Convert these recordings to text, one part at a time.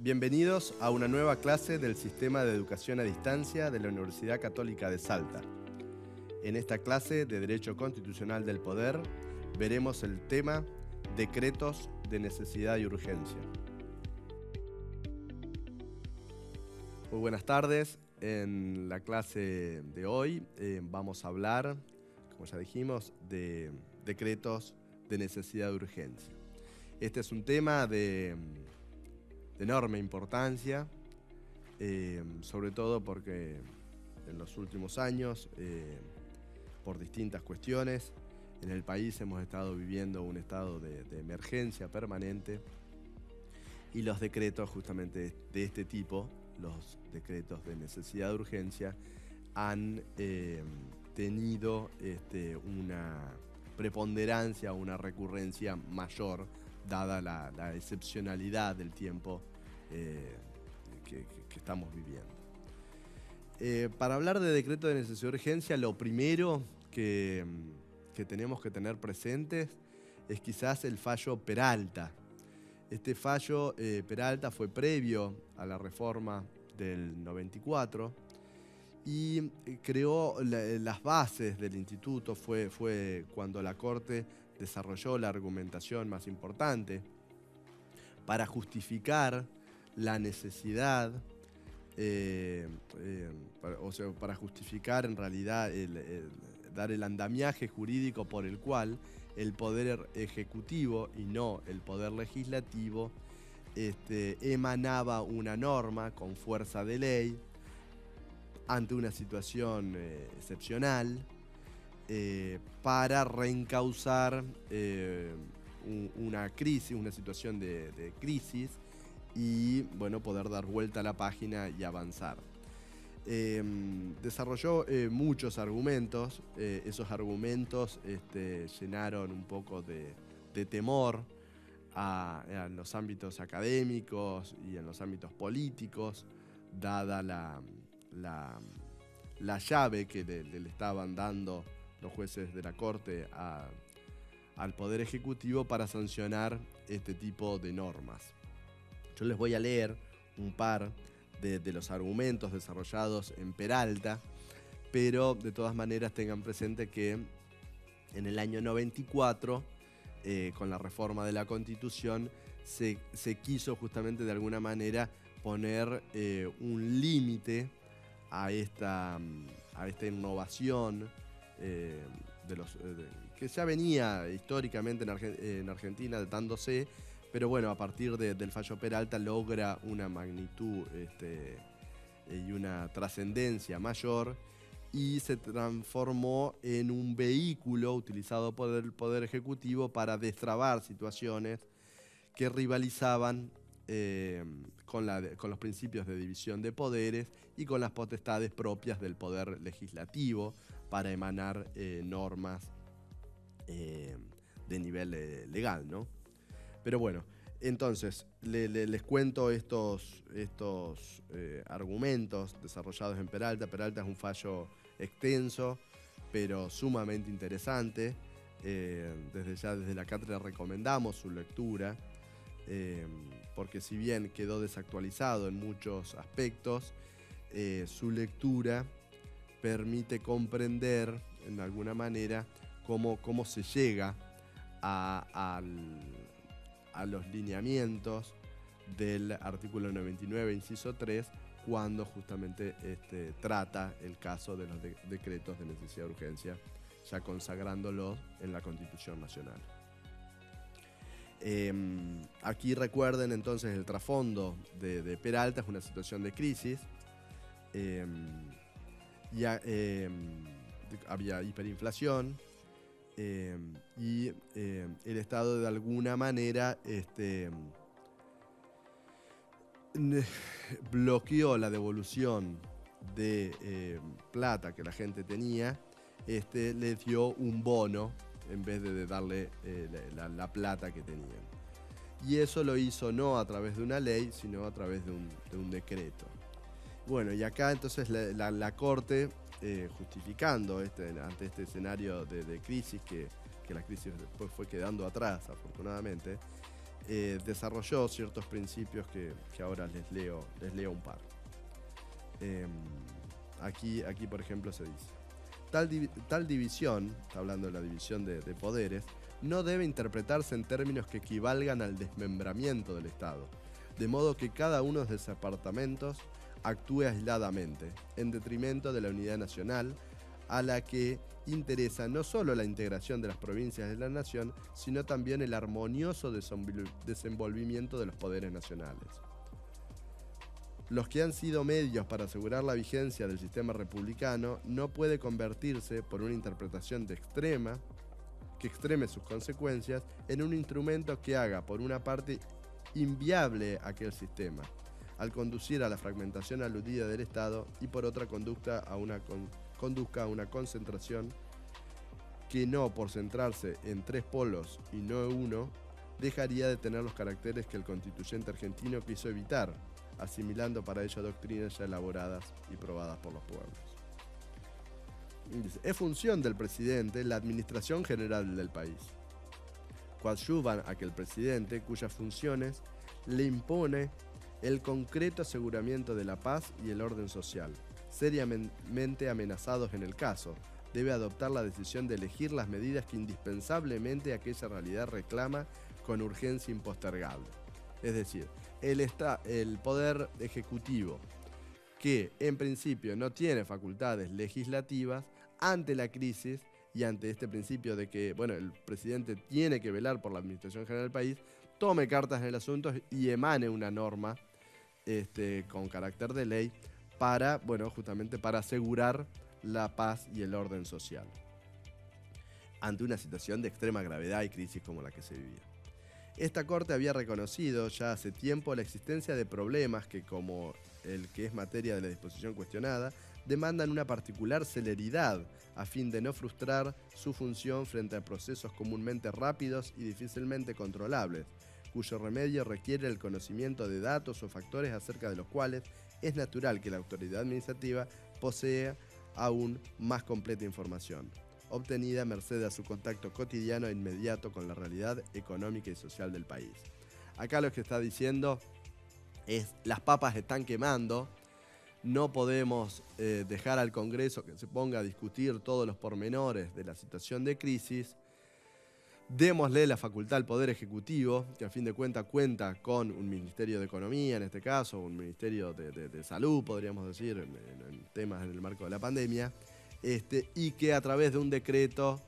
Bienvenidos a una nueva clase del Sistema de Educación a Distancia de la Universidad Católica de Salta. En esta clase de Derecho Constitucional del Poder veremos el tema Decretos de Necesidad y Urgencia. Muy buenas tardes. En la clase de hoy vamos a hablar, como ya dijimos, de decretos de necesidad y urgencia. Este es un tema de enorme importancia, sobre todo porque en los últimos años, por distintas cuestiones, en el país hemos estado viviendo un estado de emergencia permanente y los decretos justamente de este tipo, los decretos de necesidad de urgencia, han tenido una preponderancia, una recurrencia mayor, dada la excepcionalidad del tiempo que estamos viviendo. Para hablar de decreto de necesidad de urgencia, lo primero que tenemos que tener presentes es quizás el fallo Peralta. Este fallo Peralta fue previo a la reforma del 94 y creó las bases del instituto. Fue cuando la Corte desarrolló la argumentación más importante para justificar la necesidad, para justificar en realidad dar el andamiaje jurídico por el cual el Poder Ejecutivo y no el Poder Legislativo emanaba una norma con fuerza de ley ante una situación excepcional para reencauzar una crisis, una situación de crisis y poder dar vuelta a la página y avanzar. Desarrolló muchos argumentos. Esos argumentos llenaron un poco de temor en los ámbitos académicos y en los ámbitos políticos, dada la llave que le estaban dando los jueces de la Corte al Poder Ejecutivo para sancionar este tipo de normas. Yo les voy a leer un par de los argumentos desarrollados en Peralta, pero de todas maneras tengan presente que en el año 94, con la reforma de la Constitución, se quiso justamente de alguna manera poner un límite a esta innovación que ya venía históricamente en Argentina dándose, pero bueno, a partir del fallo Peralta logra una magnitud y una trascendencia mayor y se transformó en un vehículo utilizado por el Poder Ejecutivo para destrabar situaciones que rivalizaban con los principios de división de poderes y con las potestades propias del Poder Legislativo para emanar normas de nivel legal, ¿no? Pero bueno, entonces les cuento estos argumentos desarrollados en Peralta. Peralta es un fallo extenso, pero sumamente interesante. Desde la cátedra recomendamos su lectura, porque si bien quedó desactualizado en muchos aspectos, su lectura permite comprender en alguna manera cómo se llega a los lineamientos del artículo 99, inciso 3, cuando justamente trata el caso de los decretos de necesidad de urgencia, ya consagrándolos en la Constitución Nacional. Aquí recuerden entonces el trasfondo de Peralta es una situación de crisis. Había hiperinflación y el Estado de alguna manera bloqueó la devolución de plata que la gente tenía, le dio un bono en vez de darle la plata que tenían. Y eso lo hizo no a través de una ley, sino a través de un decreto. Bueno, y acá entonces la Corte, justificando ante este escenario de crisis, que la crisis después fue quedando atrás, afortunadamente, desarrolló ciertos principios que ahora les leo un par. Aquí, por ejemplo, se dice: tal división, está hablando de la división de poderes, no debe interpretarse en términos que equivalgan al desmembramiento del Estado, de modo que cada uno de sus departamentos actúe aisladamente, en detrimento de la unidad nacional, a la que interesa no solo la integración de las provincias de la nación, sino también el armonioso desenvolvimiento de los poderes nacionales. Los que han sido medios para asegurar la vigencia del sistema republicano no puede convertirse, por una interpretación que extreme sus consecuencias, en un instrumento que haga, por una parte, inviable aquel sistema, al conducir a la fragmentación aludida del Estado, y por otra conduzca a una concentración que, no por centrarse en 3 polos y no en uno, dejaría de tener los caracteres que el constituyente argentino quiso evitar, asimilando para ello doctrinas ya elaboradas y probadas por los pueblos. Es función del presidente la administración general del país. Coadyuvan a que el presidente, cuyas funciones le impone el concreto aseguramiento de la paz y el orden social, seriamente amenazados en el caso, debe adoptar la decisión de elegir las medidas que indispensablemente aquella realidad reclama con urgencia impostergable. Es decir, el poder ejecutivo, que en principio no tiene facultades legislativas, ante la crisis y ante este principio de que, el presidente tiene que velar por la administración general del país, tome cartas en el asunto y emane una norma con carácter de ley para, justamente para asegurar la paz y el orden social ante una situación de extrema gravedad y crisis como la que se vivía. Esta Corte había reconocido ya hace tiempo la existencia de problemas que, como el que es materia de la disposición cuestionada, demandan una particular celeridad a fin de no frustrar su función frente a procesos comúnmente rápidos y difícilmente controlables, cuyo remedio requiere el conocimiento de datos o factores acerca de los cuales es natural que la autoridad administrativa posea aún más completa información, obtenida merced a su contacto cotidiano e inmediato con la realidad económica y social del país. Acá lo que está diciendo es: las papas están quemando, no podemos dejar al Congreso que se ponga a discutir todos los pormenores de la situación de crisis. Démosle la facultad al Poder Ejecutivo, que a fin de cuentas cuenta con un Ministerio de Economía, en este caso, un Ministerio de Salud, podríamos decir, en temas en el marco de la pandemia, y que a través de un decreto,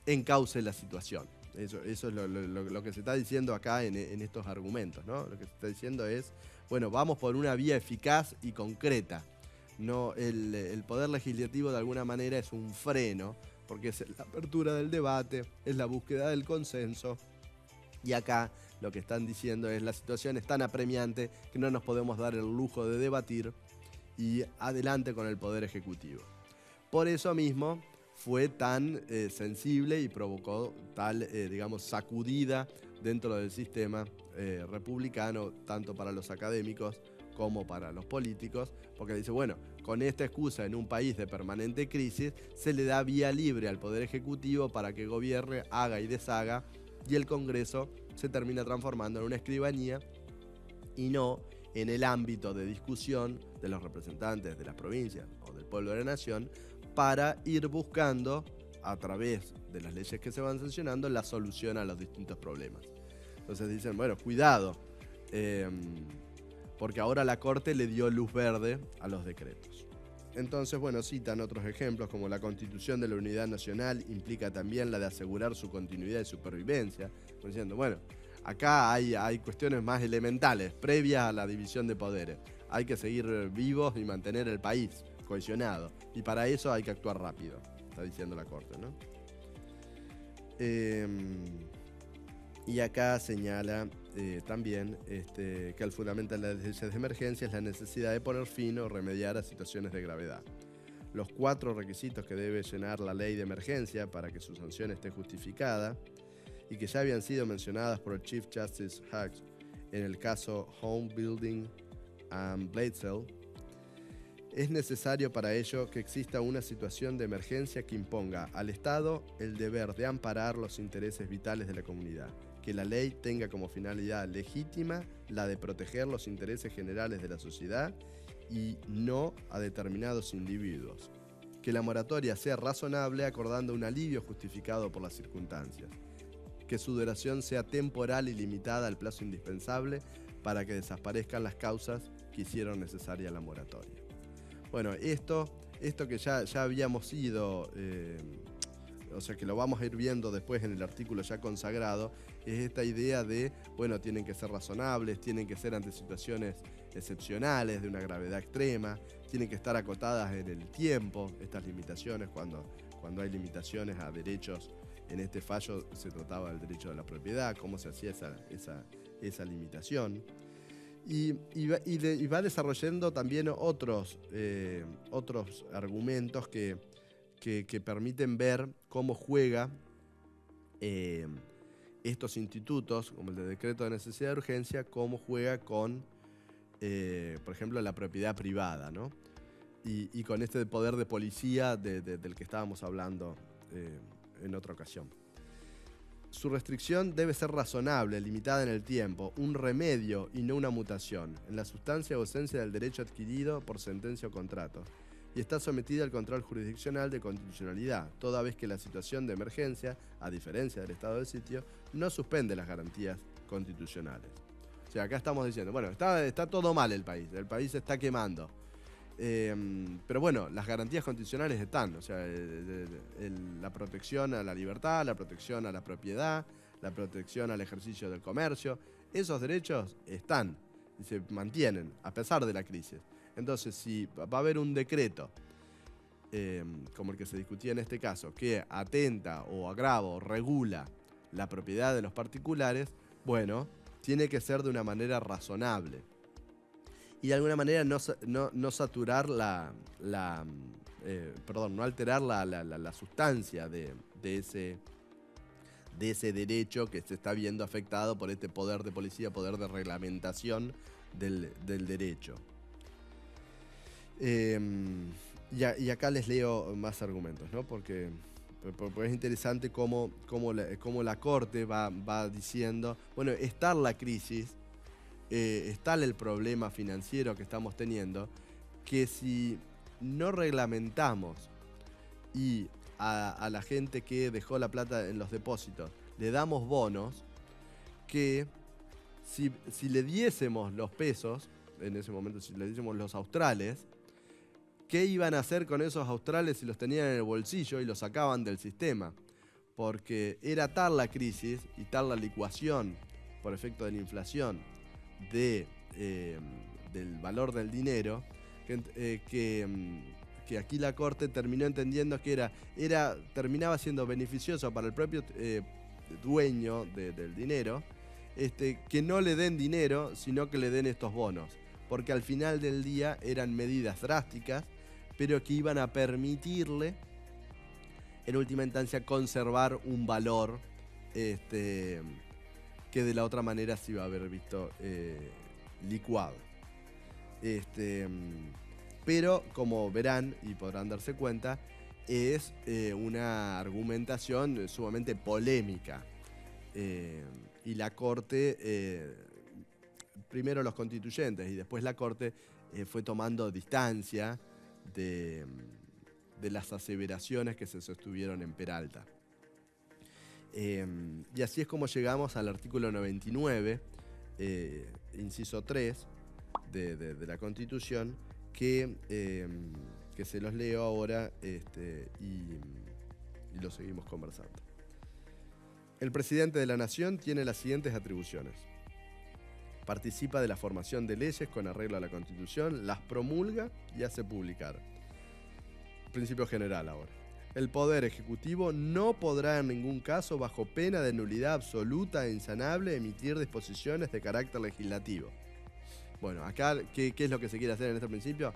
encauce la situación. Eso es lo que se está diciendo acá en estos argumentos, ¿no? Lo que se está diciendo es, vamos por una vía eficaz y concreta. No, el Poder Legislativo de alguna manera es un freno, porque es la apertura del debate, es la búsqueda del consenso, y acá lo que están diciendo es: la situación es tan apremiante que no nos podemos dar el lujo de debatir, y adelante con el Poder Ejecutivo. Por eso mismo fue tan sensible y provocó tal, sacudida dentro del sistema republicano, tanto para los académicos como para los políticos, porque dice, con esta excusa en un país de permanente crisis, se le da vía libre al Poder Ejecutivo para que gobierne, haga y deshaga, y el Congreso se termina transformando en una escribanía y no en el ámbito de discusión de los representantes de las provincias o del pueblo de la nación, para ir buscando, a través de las leyes que se van sancionando, la solución a los distintos problemas. Entonces dicen, cuidado, porque ahora la Corte le dio luz verde a los decretos. Entonces, citan otros ejemplos, como la Constitución de la Unidad Nacional implica también la de asegurar su continuidad y supervivencia, diciendo, acá hay cuestiones más elementales, previas a la división de poderes. Hay que seguir vivos y mantener el país cohesionado, y para eso hay que actuar rápido, está diciendo la Corte, ¿no? Y acá señala también que el fundamento de las leyes de emergencia es la necesidad de poner fin o remediar a situaciones de gravedad. Los 4 requisitos que debe llenar la ley de emergencia para que su sanción esté justificada, y que ya habían sido mencionadas por el Chief Justice Hughes en el caso Home Building and Bledsoe. Es necesario para ello que exista una situación de emergencia que imponga al Estado el deber de amparar los intereses vitales de la comunidad, que la ley tenga como finalidad legítima la de proteger los intereses generales de la sociedad y no a determinados individuos. Que la moratoria sea razonable acordando un alivio justificado por las circunstancias. Que su duración sea temporal y limitada al plazo indispensable para que desaparezcan las causas que hicieron necesaria la moratoria. Bueno, esto que ya habíamos ido, o sea que lo vamos a ir viendo después en el artículo ya consagrado, es esta idea de, bueno, tienen que ser razonables, tienen que ser ante situaciones excepcionales, de una gravedad extrema, tienen que estar acotadas en el tiempo, estas limitaciones, cuando hay limitaciones a derechos. En este fallo se trataba del derecho de la propiedad, cómo se hacía esa limitación. Y va desarrollando también otros argumentos que permiten ver cómo juega estos institutos, como el de decreto de necesidad de urgencia, cómo juega con, por ejemplo, la propiedad privada, ¿no? Y con este poder de policía del que estábamos hablando en otra ocasión. Su restricción debe ser razonable, limitada en el tiempo, un remedio y no una mutación, en la sustancia o esencia del derecho adquirido por sentencia o contrato, y está sometida al control jurisdiccional de constitucionalidad, toda vez que la situación de emergencia, a diferencia del estado de sitio, no suspende las garantías constitucionales. O sea, acá estamos diciendo, bueno, está todo mal el país se está quemando. Pero bueno, las garantías constitucionales están, o sea, la protección a la libertad, la protección a la propiedad, la protección al ejercicio del comercio, esos derechos están y se mantienen a pesar de la crisis. Entonces, si va a haber un decreto, como el que se discutía en este caso, que atenta o agrava o regula la propiedad de los particulares, bueno, tiene que ser de una manera razonable. Y de alguna manera no saturar no alterar la sustancia de ese derecho que se está viendo afectado por este poder de policía, poder de reglamentación del derecho. Y acá les leo más argumentos, ¿no? Porque es interesante cómo la Corte va diciendo, bueno, está la crisis, está el problema financiero que estamos teniendo, que si no reglamentamos y a la gente que dejó la plata en los depósitos le damos bonos, que si le diésemos los pesos, en ese momento si le diésemos los australes, ¿qué iban a hacer con esos australes si los tenían en el bolsillo y los sacaban del sistema? Porque era tal la crisis y tal la licuación por efecto de la inflación del valor del dinero, que aquí la Corte terminó entendiendo que terminaba siendo beneficioso para el propio dueño del dinero, que no le den dinero, sino que le den estos bonos, porque al final del día eran medidas drásticas, pero que iban a permitirle, en última instancia, conservar un valor que de la otra manera se iba a haber visto licuado. Pero, como verán y podrán darse cuenta, es una argumentación sumamente polémica. Y la Corte, primero los constituyentes y después la Corte, fue tomando distancia de las aseveraciones que se sostuvieron en Peralta. Y así es como llegamos al artículo 99, inciso 3 de la Constitución, que se los leo ahora y lo seguimos conversando. El presidente de la Nación tiene las siguientes atribuciones. Participa de la formación de leyes con arreglo a la Constitución, las promulga y hace publicar. Principio general ahora. El Poder Ejecutivo no podrá en ningún caso, bajo pena de nulidad absoluta e insanable, emitir disposiciones de carácter legislativo. Bueno, acá, ¿qué es lo que se quiere hacer en este principio?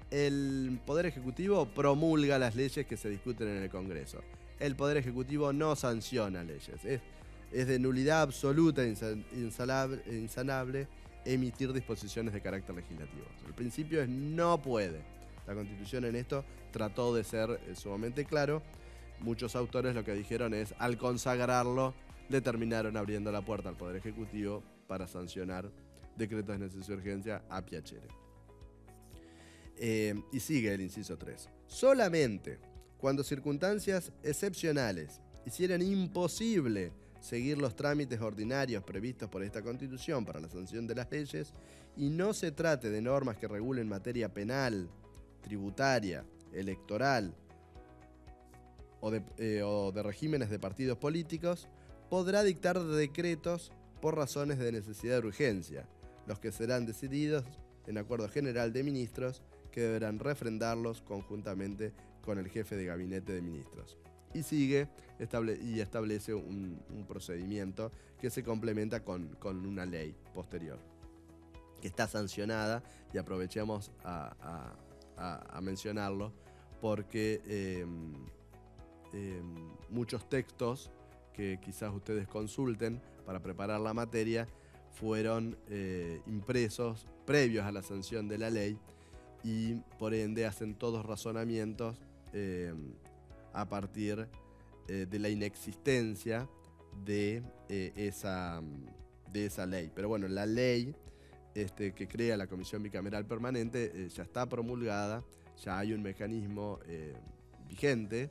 El Poder Ejecutivo promulga las leyes que se discuten en el Congreso. El Poder Ejecutivo no sanciona leyes. Es de nulidad absoluta e insanable emitir disposiciones de carácter legislativo. El principio es no puede. La Constitución en esto trató de ser sumamente claro. Muchos autores lo que dijeron es, al consagrarlo, le terminaron abriendo la puerta al Poder Ejecutivo para sancionar decretos de necesidad y urgencia a Piacere. Y sigue el inciso 3. Solamente cuando circunstancias excepcionales hicieran imposible seguir los trámites ordinarios previstos por esta Constitución para la sanción de las leyes y no se trate de normas que regulen materia penal, tributaria, electoral o de regímenes de partidos políticos, podrá dictar decretos por razones de necesidad de urgencia, los que serán decididos en acuerdo general de ministros que deberán refrendarlos conjuntamente con el jefe de gabinete de ministros. Y sigue y establece un procedimiento que se complementa con una ley posterior, que está sancionada, y aprovechemos a mencionarlo, porque muchos textos que quizás ustedes consulten para preparar la materia fueron impresos previos a la sanción de la ley y por ende hacen todos razonamientos a partir de la inexistencia de esa ley. Pero bueno, la ley que crea la Comisión Bicameral Permanente ya está promulgada, ya hay un mecanismo vigente,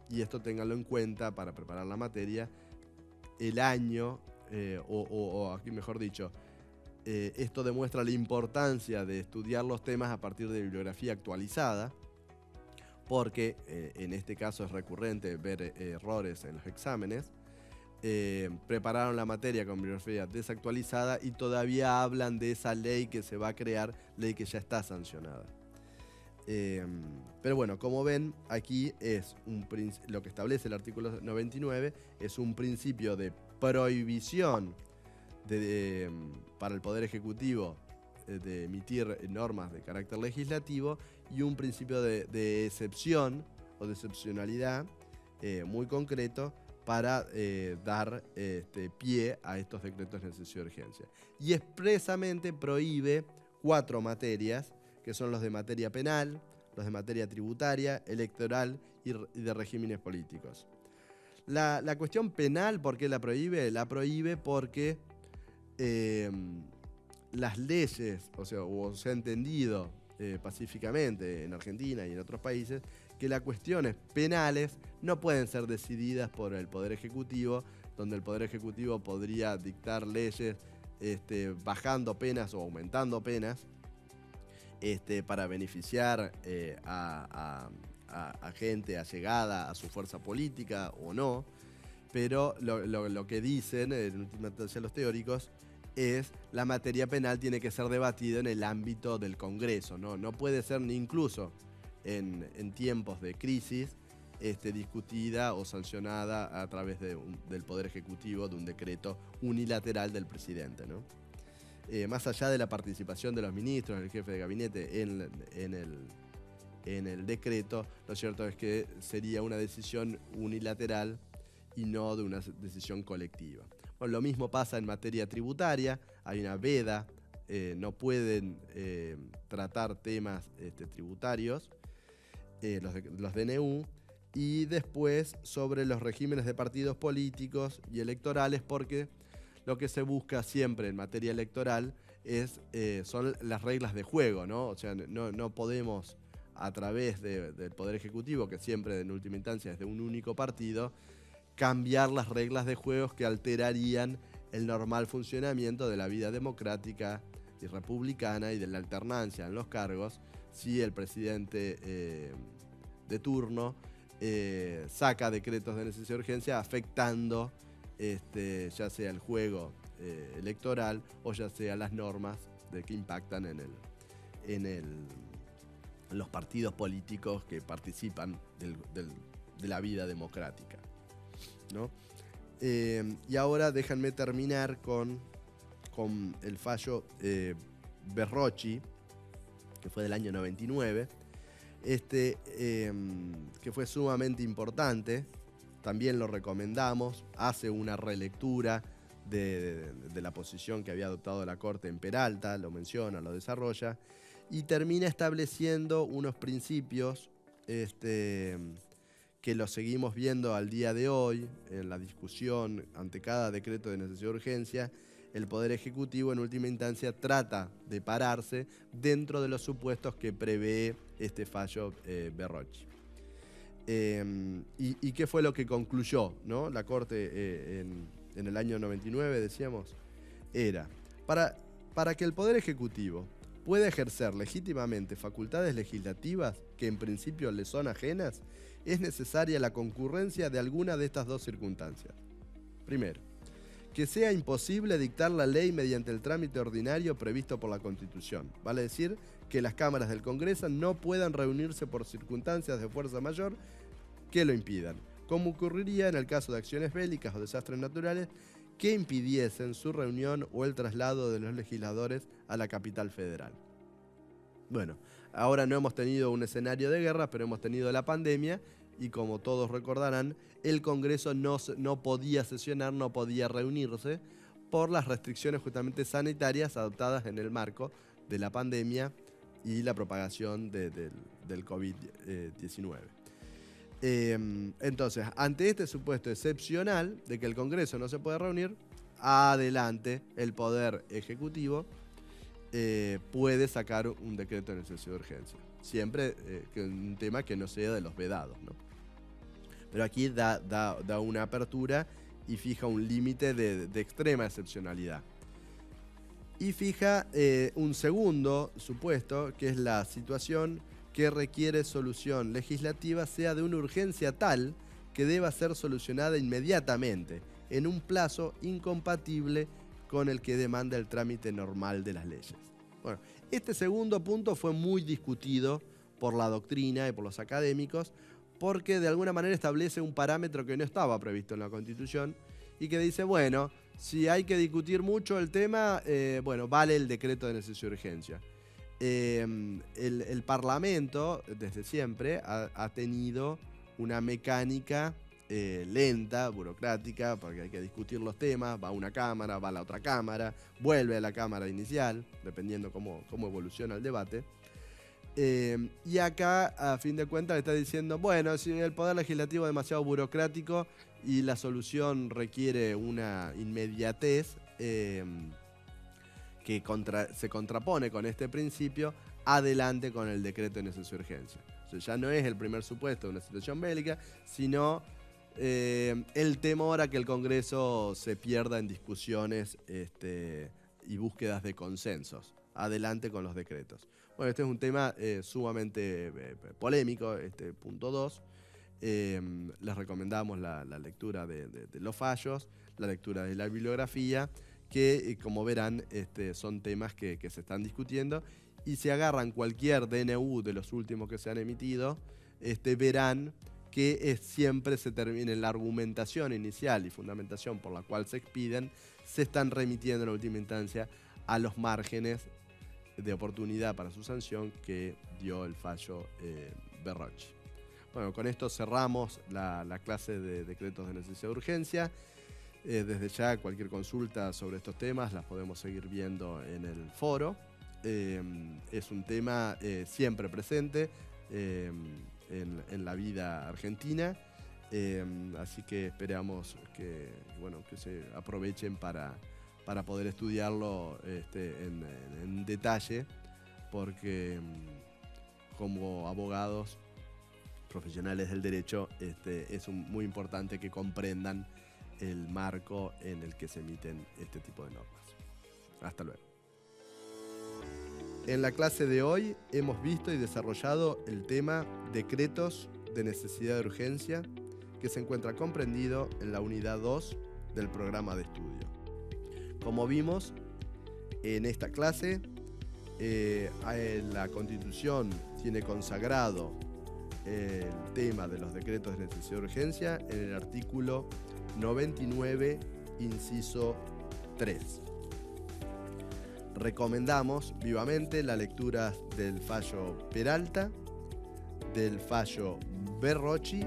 y esto ténganlo en cuenta para preparar la materia. El año, o aquí mejor dicho, esto demuestra la importancia de estudiar los temas a partir de bibliografía actualizada, porque en este caso es recurrente ver errores en los exámenes. Prepararon la materia con bibliografía desactualizada y todavía hablan de esa ley que se va a crear, ley que ya está sancionada. Pero bueno, como ven, aquí es lo que establece el artículo 99, es un principio de prohibición para el Poder Ejecutivo de emitir normas de carácter legislativo, y un principio de excepción o de excepcionalidad muy concreto para dar pie a estos decretos de necesidad y urgencia. Y expresamente prohíbe 4 materias, que son los de materia penal, los de materia tributaria, electoral y de regímenes políticos. La cuestión penal, ¿por qué la prohíbe? La prohíbe porque las leyes, o se ha entendido pacíficamente en Argentina y en otros países, que las cuestiones penales no pueden ser decididas por el Poder Ejecutivo, donde el Poder Ejecutivo podría dictar leyes bajando penas o aumentando penas para beneficiar a gente allegada a su fuerza política o no. Pero lo que dicen, en última instancia los teóricos, es la materia penal tiene que ser debatida en el ámbito del Congreso, ¿no? No puede ser ni incluso en tiempos de crisis discutida o sancionada a través del Poder Ejecutivo, de un decreto unilateral del presidente, ¿no? Más allá de la participación de los ministros, del jefe de gabinete en el decreto, lo cierto es que sería una decisión unilateral y no de una decisión colectiva. Bueno, lo mismo pasa en materia tributaria, hay una veda, no pueden tratar temas tributarios, los DNU, y después sobre los regímenes de partidos políticos y electorales, porque lo que se busca siempre en materia electoral son las reglas de juego, ¿no? O sea, no podemos, a través del Poder Ejecutivo, que siempre en última instancia es de un único partido, cambiar las reglas de juego que alterarían el normal funcionamiento de la vida democrática y republicana y de la alternancia en los cargos si el presidente de turno saca decretos de necesidad y urgencia afectando ya sea el juego electoral o ya sea las normas que impactan en los partidos políticos que participan de la vida democrática, ¿no? Y ahora déjenme terminar con el fallo Berrocchi, que fue del año 99, que fue sumamente importante. También lo recomendamos, hace una relectura de la posición que había adoptado la Corte en Peralta, lo menciona, lo desarrolla, y termina estableciendo unos principios que lo seguimos viendo al día de hoy, en la discusión ante cada decreto de necesidad de urgencia, el Poder Ejecutivo en última instancia trata de pararse dentro de los supuestos que prevé este fallo Berrocchi. ¿Y qué fue lo que concluyó, ¿no? La Corte en el año 99, decíamos? Era, para que el Poder Ejecutivo pueda ejercer legítimamente facultades legislativas que en principio le son ajenas, es necesaria la concurrencia de alguna de estas dos circunstancias. Primero, que sea imposible dictar la ley mediante el trámite ordinario previsto por la Constitución. Vale decir que las cámaras del Congreso no puedan reunirse por circunstancias de fuerza mayor que lo impidan, como ocurriría en el caso de acciones bélicas o desastres naturales que impidiesen su reunión o el traslado de los legisladores a la capital federal. Bueno, ahora no hemos tenido un escenario de guerra, pero hemos tenido la pandemia y como todos recordarán, el Congreso no podía sesionar, no podía reunirse por las restricciones justamente sanitarias adoptadas en el marco de la pandemia y la propagación del COVID-19. Entonces, ante este supuesto excepcional de que el Congreso no se puede reunir, adelante el Poder Ejecutivo puede sacar un decreto de necesidad de urgencia. Siempre un tema que no sea de los vedados, ¿no? Pero aquí da una apertura y fija un límite de extrema excepcionalidad. Y fija un segundo supuesto, que es la situación que requiere solución legislativa sea de una urgencia tal que deba ser solucionada inmediatamente, en un plazo incompatible con el que demanda el trámite normal de las leyes. Bueno, este segundo punto fue muy discutido por la doctrina y por los académicos, porque de alguna manera establece un parámetro que no estaba previsto en la Constitución y que dice, bueno, si hay que discutir mucho el tema, bueno, vale el decreto de necesidad de urgencia. El Parlamento, desde siempre, ha tenido una mecánica lenta, burocrática, porque hay que discutir los temas, va a una cámara, va a la otra cámara, vuelve a la cámara inicial, dependiendo cómo evoluciona el debate. Y acá, a fin de cuentas, le está diciendo, bueno, si el Poder Legislativo es demasiado burocrático y la solución requiere una inmediatez que se contrapone con este principio, adelante con el decreto de necesidad de urgencia. O sea, ya no es el primer supuesto de una situación bélica, sino el temor a que el Congreso se pierda en discusiones y búsquedas de consensos. Adelante con los decretos. Bueno, este es un tema sumamente polémico, punto 2. Les recomendamos la lectura de los fallos, la lectura de la bibliografía, que como verán son temas que se están discutiendo, y si agarran cualquier DNU de los últimos que se han emitido, verán que siempre se termina en la argumentación inicial y fundamentación por la cual se expiden, se están remitiendo en última instancia a los márgenes de oportunidad para su sanción que dio el fallo Berrocchi. Bueno, con esto cerramos la clase de decretos de necesidad de urgencia. Desde ya, cualquier consulta sobre estos temas las podemos seguir viendo en el foro. Es un tema siempre presente en la vida argentina, así que esperamos que se aprovechen para poder estudiarlo en detalle, porque como abogados profesionales del derecho es muy importante que comprendan el marco en el que se emiten este tipo de normas. Hasta luego. En la clase de hoy hemos visto y desarrollado el tema decretos de necesidad de urgencia, que se encuentra comprendido en la unidad 2 del programa de estudio. Como vimos en esta clase, la Constitución tiene consagrado el tema de los decretos de necesidad de urgencia en el artículo 99, inciso 3. Recomendamos vivamente la lectura del fallo Peralta, del fallo Berrocchi